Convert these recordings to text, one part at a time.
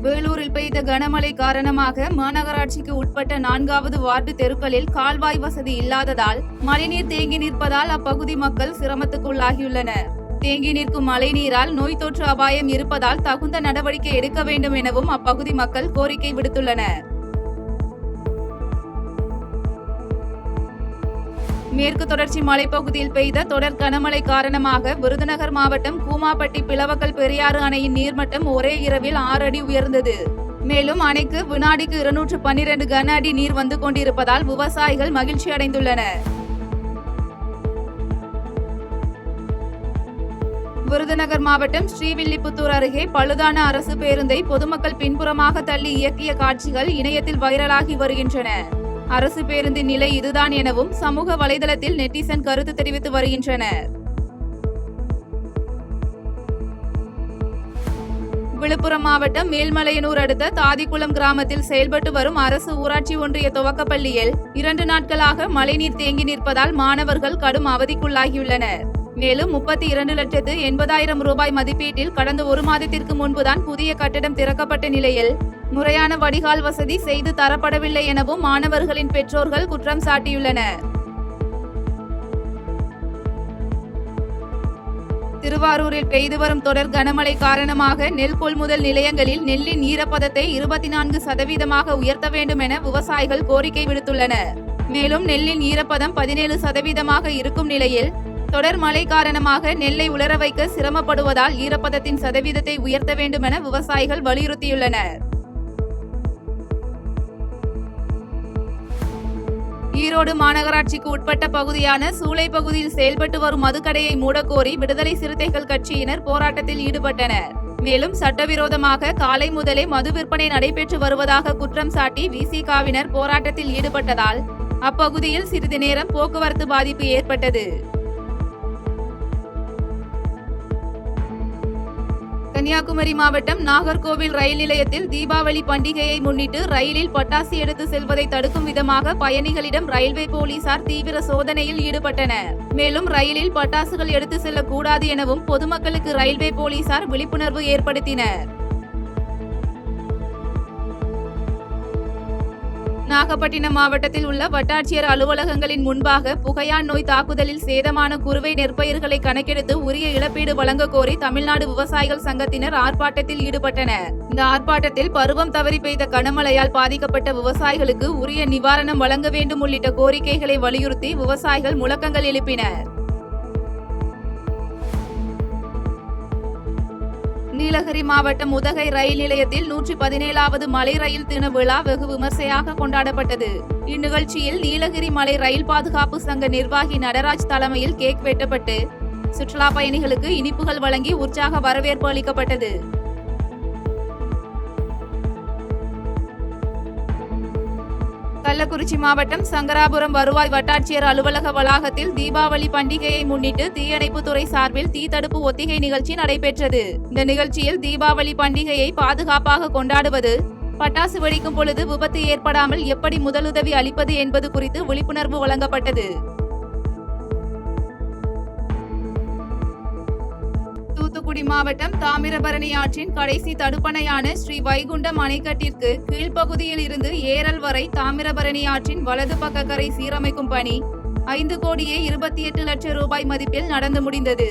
வேலூரில் பெய்த கனமழை காரணமாக மாநகராட்சிக்கு உட்பட்ட 4வது வார்டு தெருக்களில் கால்வாய் வசதி இல்லாததால் மழைநீர் தேங்கி நிற்பதால் அப்பகுதி மக்கள் சிரமத்துக்குள்ளாகியுள்ளனர். தேங்கி நிற்கும் மழைநீரால் நோய் தொற்று அபாயம் இருப்பதால் தகுந்த நடவடிக்கை எடுக்க வேண்டும் எனவும் அப்பகுதி மக்கள் கோரிக்கை விடுத்துள்ளனர். மேற்கு தொடர்ச்சி மலைப்பகுதியில் பெய்த தொடர் கனமழை காரணமாக விருதுநகர் மாவட்டம் கூமாப்பட்டி பிளவக்கல் பெரியாறு அணையின் நீர்மட்டம் ஒரே இரவில் 6 அடி உயர்ந்தது. மேலும் அணைக்கு வினாடிக்கு 212 கன அடி நீர் வந்து கொண்டிருப்பதால் விவசாயிகள் மகிழ்ச்சி அடைந்துள்ளனர். விருதுநகர் மாவட்டம் ஸ்ரீவில்லிபுத்தூர் அருகே பழுதான அரசு பேருந்தை பொதுமக்கள் பின்புறமாக தள்ளி இயக்கிய காட்சிகள் இணையத்தில் வைரலாகி வருகின்றன. அரசு பேருந்தின் நிலை இதுதான் எனவும் சமூக வலைதளத்தில் நெட்டிசன் கருத்து தெரிவித்து வருகின்றனர். விழுப்புரம் மாவட்டம் மேல்மலையனூர் அடுத்த தாதிக்குளம் கிராமத்தில் செயல்பட்டு வரும் அரசு ஊராட்சி ஒன்றிய துவக்கப்பள்ளியில் 2 நாட்களாக மழைநீர் தேங்கி நிற்பதால் மாணவர்கள் கடும் அவதிக்குள்ளாகியுள்ளனர். மேலும் 32,80,000 ரூபாய் மதிப்பீட்டில் கடந்த 1 மாதத்திற்கு முன்புதான் புதிய கட்டடம் திறக்கப்பட்ட நிலையில் முறையான வடிகால் வசதி செய்து தரப்படவில்லை எனவும் மாணவர்களின் பெற்றோர்கள் குற்றம் சாட்டியுள்ளனர். திருவாரூரில் பெய்து வரும் தொடர் கனமழை காரணமாக நெல் கொள்முதல் நிலையங்களில் நெல்லின் ஈரப்பதத்தை 24% உயர்த்த வேண்டும் என விவசாயிகள் கோரிக்கை விடுத்துள்ளனர். மேலும் நெல்லின் ஈரப்பதம் 17% இருக்கும் நிலையில் தொடர் மழை காரணமாக நெல்லை உலர வைக்க சிரமப்படுவதால் ஈரப்பதத்தின் சதவீதத்தை உயர்த்த வேண்டும் என விவசாயிகள் வலியுறுத்தியுள்ளனர். ஈரோடு மாநகராட்சிக்கு உட்பட்ட பகுதியான சூளை பகுதியில் செயல்பட்டு வரும் மதுக்கடையை மூடக்கோரி விடுதலை சிறுத்தைகள் கட்சியினர் போராட்டத்தில் ஈடுபட்டனர். மேலும் சட்டவிரோதமாக காலை முதலே மது விற்பனை நடைபெற்று வருவதாக குற்றம் சாட்டி விசிகவினர் போராட்டத்தில் ஈடுபட்டதால் அப்பகுதியில் சிறிது நேரம் போக்குவரத்து பாதிப்பு ஏற்பட்டது. கன்னியாகுமரி மாவட்டம் நாகர்கோவில் ரயில் நிலையத்தில் தீபாவளி பண்டிகையை முன்னிட்டு ரயிலில் பட்டாசு எடுத்து செல்வதை தடுக்கும் விதமாக பயணிகளிடம் ரயில்வே போலீசார் தீவிர சோதனையில் ஈடுபட்டனர். மேலும் ரயிலில் பட்டாசுகள் எடுத்து செல்லக்கூடாது எனவும் பொதுமக்களுக்கு ரயில்வே போலீசார் விழிப்புணர்வு ஏற்படுத்தினர். நாகப்பட்டினம் மாவட்டத்தில் உள்ள வட்டாட்சியர் அலுவலகங்களின் முன்பாக புகையான் நோய் தாக்குதலில் சேதமான குறுவை நெற்பயிர்களை கணக்கெடுத்து உரிய இழப்பீடு வழங்க கோரி தமிழ்நாடு விவசாயிகள் சங்கத்தினர் ஆர்ப்பாட்டத்தில் ஈடுபட்டனர். இந்த ஆர்ப்பாட்டத்தில் பருவம் தவறி பெய்த கனமழையால் பாதிக்கப்பட்ட விவசாயிகளுக்கு உரிய நிவாரணம் வழங்க வேண்டும் உள்ளிட்ட கோரிக்கைகளை வலியுறுத்தி விவசாயிகள் முழக்கங்கள் எழுப்பினர். நீலகிரி மாவட்டம் உதகை ரயில் நிலையத்தில் 117வது மலை ரயில் தின விழா வெகு விமர்சையாக கொண்டாடப்பட்டது. இந்நிகழ்ச்சியில் நீலகிரி மலை ரயில் பாதுகாப்பு சங்க நிர்வாகி நடராஜ் தலைமையில் கேக் வெட்டப்பட்டு சுற்றுலா பயணிகளுக்கு இனிப்புகள் வழங்கி உற்சாக வரவேற்பு அளிக்கப்பட்டது. கள்ளக்குறிச்சி மாவட்டம் சங்கராபுரம் வருவாய் வட்டாட்சியர் அலுவலக வளாகத்தில் தீபாவளி பண்டிகையை முன்னிட்டு தீயணைப்புத்துறை சார்பில் தீ தடுப்பு ஒத்திகை நிகழ்ச்சி நடைபெற்றது. இந்த நிகழ்ச்சியில் தீபாவளி பண்டிகையை பாதுகாப்பாக கொண்டாடுவது, பட்டாசு வெடிக்கும் பொழுது விபத்து ஏற்படாமல் எப்படி முதலுதவி அளிப்பது என்பது குறித்து விழிப்புணர்வு வழங்கப்பட்டது. தூத்துக்குடி மாவட்டம் தாமிரபரணி ஆற்றின் கடைசி தடுப்பணையான ஸ்ரீ வைகுண்டம் அணைக்கட்டிற்கு கீழ்ப்பகுதியில் இருந்து ஏரல் வரை தாமிரபரணி ஆற்றின் வலது பக்க கரை சீரமைக்கும் பணி 5,28,00,000 ரூபாய் மதிப்பில் நடந்து முடிந்தது.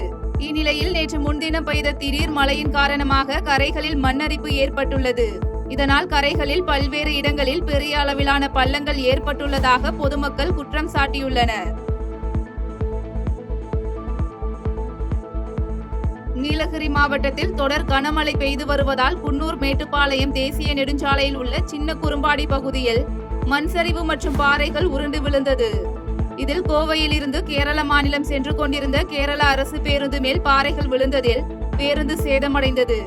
இந்நிலையில் நேற்று முன்தினம் பெய்த திடீர் மழையின் காரணமாக கரைகளில் மண்ணரிப்பு ஏற்பட்டுள்ளது. இதனால் கரைகளில் பல்வேறு இடங்களில் பெரிய அளவிலான பள்ளங்கள் ஏற்பட்டுள்ளதாக பொதுமக்கள் குற்றம் சாட்டியுள்ளனர். நீலகிரி மாவட்டத்தில் தொடர் கனமழை பெய்து வருவதால் குன்னூர் மேட்டுப்பாளையம் தேசிய நெடுஞ்சாலையில் உள்ள சின்ன குறும்பாடி பகுதியில் மண் சரிவு மற்றும் பாறைகள் உருண்டு விழுந்தது. இதில் கோவையில் இருந்து கேரள மாநிலம் சென்று கொண்டிருந்த கேரள அரசு பேருந்து மேல் பாறைகள் விழுந்ததில் பேருந்து சேதமடைந்தது.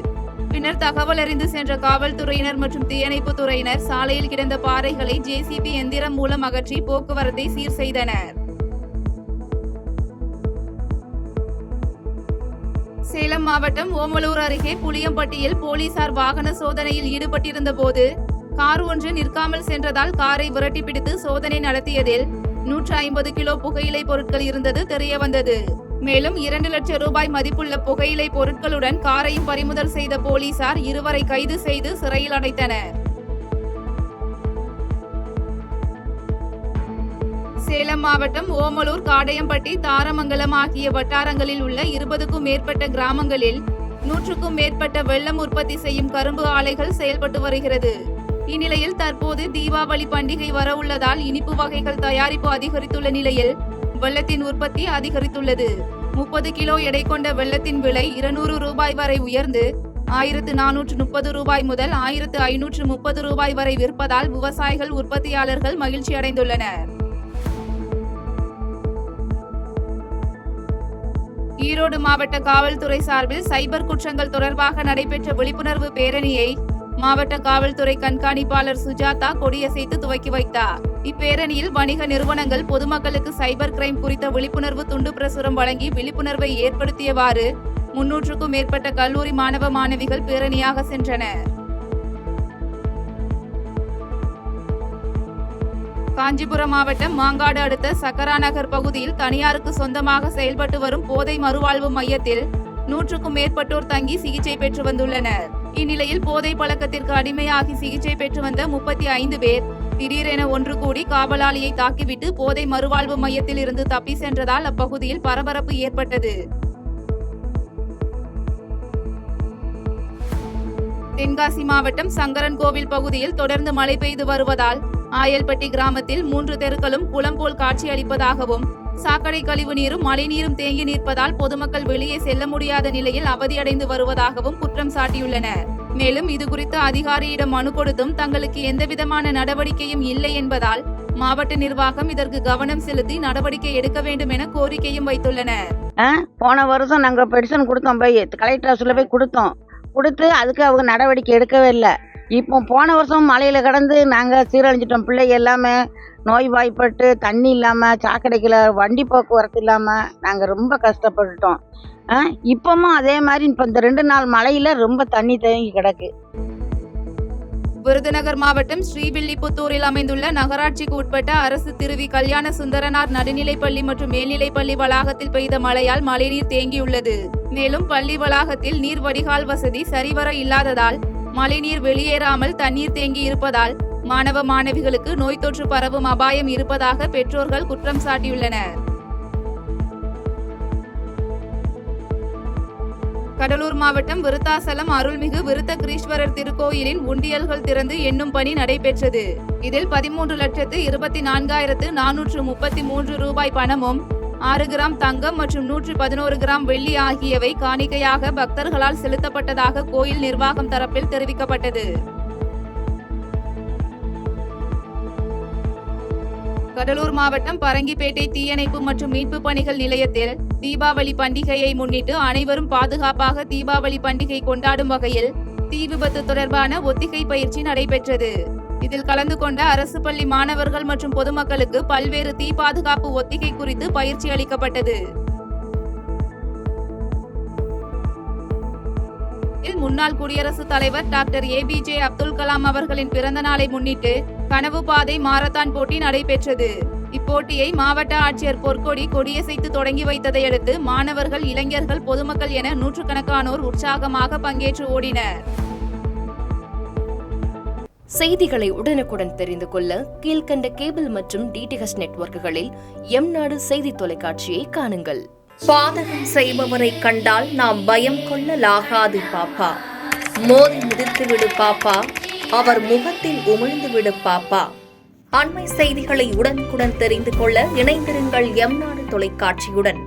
பின்னர் தகவல் அறிந்து சென்ற காவல்துறையினர் மற்றும் தீயணைப்பு துறையினர் சாலையில் கிடந்த பாறைகளை ஜேசிபி எந்திரம் மூலம் அகற்றி போக்குவரத்தை சீர் செய்தனர். சேலம் மாவட்டம் ஓமலூர் அருகே புளியம்பட்டியில் போலீசார் வாகன சோதனையில் ஈடுபட்டிருந்த போது கார் ஒன்று நிற்காமல் சென்றதால் காரை விரட்டி பிடித்து சோதனை நடத்தியதில் 150 கிலோ புகையிலை பொருட்கள் இருந்தது தெரியவந்தது. மேலும் 2 லட்சம் ரூபாய் மதிப்புள்ள புகையிலை பொருட்களுடன் காரையும் பறிமுதல் செய்த போலீசார் 2 கைது செய்து சிறையில் அடைத்தனர். சேலம் மாவட்டம் ஓமலூர், காடையம்பட்டி, தாரமங்கலம் ஆகிய வட்டாரங்களில் உள்ள 20க்கும் மேற்பட்ட கிராமங்களில் 100க்கும் மேற்பட்ட வெல்லம் உற்பத்தி செய்யும் கரும்பு ஆலைகள் செயல்பட்டு வருகிறது. இந்நிலையில் தற்போது தீபாவளி பண்டிகை வரவுள்ளதால் இனிப்பு வகைகள் தயாரிப்பு அதிகரித்துள்ள நிலையில் வெல்லத்தின் உற்பத்தி அதிகரித்துள்ளது. 30 கிலோ எடை கொண்ட வெல்லத்தின் விலை 200 ரூபாய் வரை உயர்ந்து 1430 ரூபாய் முதல் 1530 ரூபாய் வரை விற்பதால் விவசாயிகள், உற்பத்தியாளர்கள் மகிழ்ச்சி அடைந்துள்ளனர். ஈரோடு மாவட்ட காவல்துறை சார்பில் சைபர் குற்றங்கள் தொடர்பாக நடைபெற்ற விழிப்புணர்வு பேரணியை மாவட்ட காவல்துறை கண்காணிப்பாளர் சுஜாதா கொடியசைத்து துவக்கி வைத்தார். இப்பேரணியில் வணிக நிறுவனங்கள் பொதுமக்களுக்கு சைபர் கிரைம் குறித்த விழிப்புணர்வு துண்டு பிரசுரம் வழங்கி விழிப்புணர்வை ஏற்படுத்தியவாறு 300க்கும் மேற்பட்ட கல்லூரி மாணவ மாணவிகள் பேரணியாக சென்றனர். காஞ்சிபுரம் மாவட்டம் மாங்காடு அடுத்த சக்கரா நகர் பகுதியில் தனியாருக்கு சொந்தமாக செயல்பட்டு வரும் போதை மறுவாழ்வு மையத்தில் 100க்கும் மேற்பட்டோர் தங்கி சிகிச்சை பெற்று வந்துள்ளனர். இந்நிலையில் போதை பழக்கத்திற்கு அடிமையாகி சிகிச்சை பெற்று வந்த 35 பேர் திடீரென ஒன்று கூடி காவலாளியை தாக்கிவிட்டு போதை மறுவாழ்வு மையத்தில் இருந்து தப்பி சென்றதால் அப்பகுதியில் பரபரப்பு ஏற்பட்டது. தென்காசி மாவட்டம் சங்கரன்கோவில் பகுதியில் தொடர்ந்து மழை பெய்து வருவதால் ஆயல்பட்டி கிராமத்தில் 3 தெருக்களும் குளம் போல் காட்சி அளிப்பதாகவும் சாக்கடை கழிவு நீரும் மழைநீரும் தேங்கி நிற்பதால் பொதுமக்கள் வெளியே செல்ல முடியாத நிலையில் அவதியடைந்து வருவதாகவும் குற்றம் சாட்டியுள்ளனர். மேலும் இதுகுறித்து அதிகாரியிடம் மனு கொடுத்தும் தங்களுக்கு எந்தவிதமான நடவடிக்கையும் இல்லை என்பதால் மாவட்ட நிர்வாகம் இதற்கு கவனம் செலுத்தி நடவடிக்கை எடுக்க வேண்டும் என கோரிக்கையும் வைத்துள்ளனர். போன வருஷம் நாங்க பெடிஷன் கொடுத்தோம், போய் கலெக்டர் ஆஃபீஸ்ல போய் கொடுத்து அதுக்கு அவங்க நடவடிக்கை எடுக்கவே இல்லை. இப்போ போன வருஷம் மழையில் கடந்து நாங்கள் சீரழிஞ்சிட்டோம். பிள்ளைங்க எல்லாமே நோய்வாய்ப்பட்டு தண்ணி இல்லாமல், சாக்கடைக்கில் வண்டி போக்குவரத்து இல்லாமல் நாங்கள் ரொம்ப கஷ்டப்பட்டுட்டோம். இப்பவும் அதே மாதிரி இப்போ இந்த 2 நாள் மழையில் ரொம்ப தண்ணி தேங்கி கிடக்கு. விருதுநகர் மாவட்டம் ஸ்ரீவில்லிபுத்தூரில் அமைந்துள்ள நகராட்சிக்கு உட்பட்ட அரசு திருவி கல்யாண சுந்தரனார் நடுநிலைப்பள்ளி மற்றும் மேல்நிலைப்பள்ளி வளாகத்தில் பெய்த மழையால் மழைநீர் தேங்கியுள்ளது. மேலும் பள்ளி வளாகத்தில் நீர் வடிகால் வசதி சரிவர இல்லாததால் மழைநீர் வெளியேறாமல் தண்ணீர் தேங்கி இருப்பதால் மாணவ மாணவிகளுக்கு நோய் தொற்று பரவும் அபாயம் இருப்பதாக பெற்றோர்கள் குற்றம் சாட்டியுள்ளனர். கடலூர் மாவட்டம் விருத்தாசலம் அருள்மிகு விருத்தகிரீஸ்வரர் திருக்கோயிலின் உண்டியல்கள் திறந்து எண்ணும் பணி நடைபெற்றது. இதில் 13,24,433 ரூபாய் பணமும் 6 கிராம் தங்கம் மற்றும் 111 கிராம் வெள்ளி ஆகியவை காணிக்கையாக பக்தர்களால் செலுத்தப்பட்டதாக கோயில் நிர்வாகம் தரப்பில் தெரிவிக்கப்பட்டது. கடலூர் மாவட்டம் பரங்கிப்பேட்டை தீயணைப்பு மற்றும் மீட்பு பணிகள் நிலையத்தில் தீபாவளி பண்டிகையை முன்னிட்டு அனைவரும் பாதுகாப்பாக தீபாவளி பண்டிகை கொண்டாடும் வகையில் தீ விபத்து தொடர்பான ஒத்திகை பயிற்சி நடைபெற்றது. இதில் கலந்து கொண்ட அரசு பள்ளி மாணவர்கள் மற்றும் பொதுமக்களுக்கு பல்வேறு தீ பாதுகாப்பு ஒத்திகை குறித்து பயிற்சி அளிக்கப்பட்டது. முன்னாள் குடியரசுத் தலைவர் டாக்டர் APJ அப்துல் கலாம் அவர்களின் பிறந்த நாளை முன்னிட்டு கனவு பாதை மாரத்தான் போட்டி நடைபெற்றது. இப்போட்டியை மாவட்ட ஆட்சியர் பொற்கொடி கொடியசைத்து தொடங்கி வைத்ததை அடுத்து மாணவர்கள், இளைஞர்கள், பொதுமக்கள் என நூற்றுக்கணக்கானோர் உற்சாகமாக பங்கேற்று ஓடினர். செய்திகளை உடனுக்குடன் தெரிந்து கொள்ள கீழ்கண்ட கேபிள் மற்றும் DTH நெட்வொர்க்குகளில் எம்நாடு செய்தி தொலைக்காட்சியை காணுங்கள். பாதகம் செய்பவரை கண்டால் நாம் பயம் கொள்ளலாகாது பாப்பா. மோதி மிதித்துவிடு பாப்பா, அவர் முகத்தில் உமிழ்ந்துவிடு பாப்பா. அண்மை செய்திகளை உடனுக்குடன் தெரிந்து கொள்ள இணைந்திருங்கள் எம்நாடு தொலைக்காட்சியுடன்.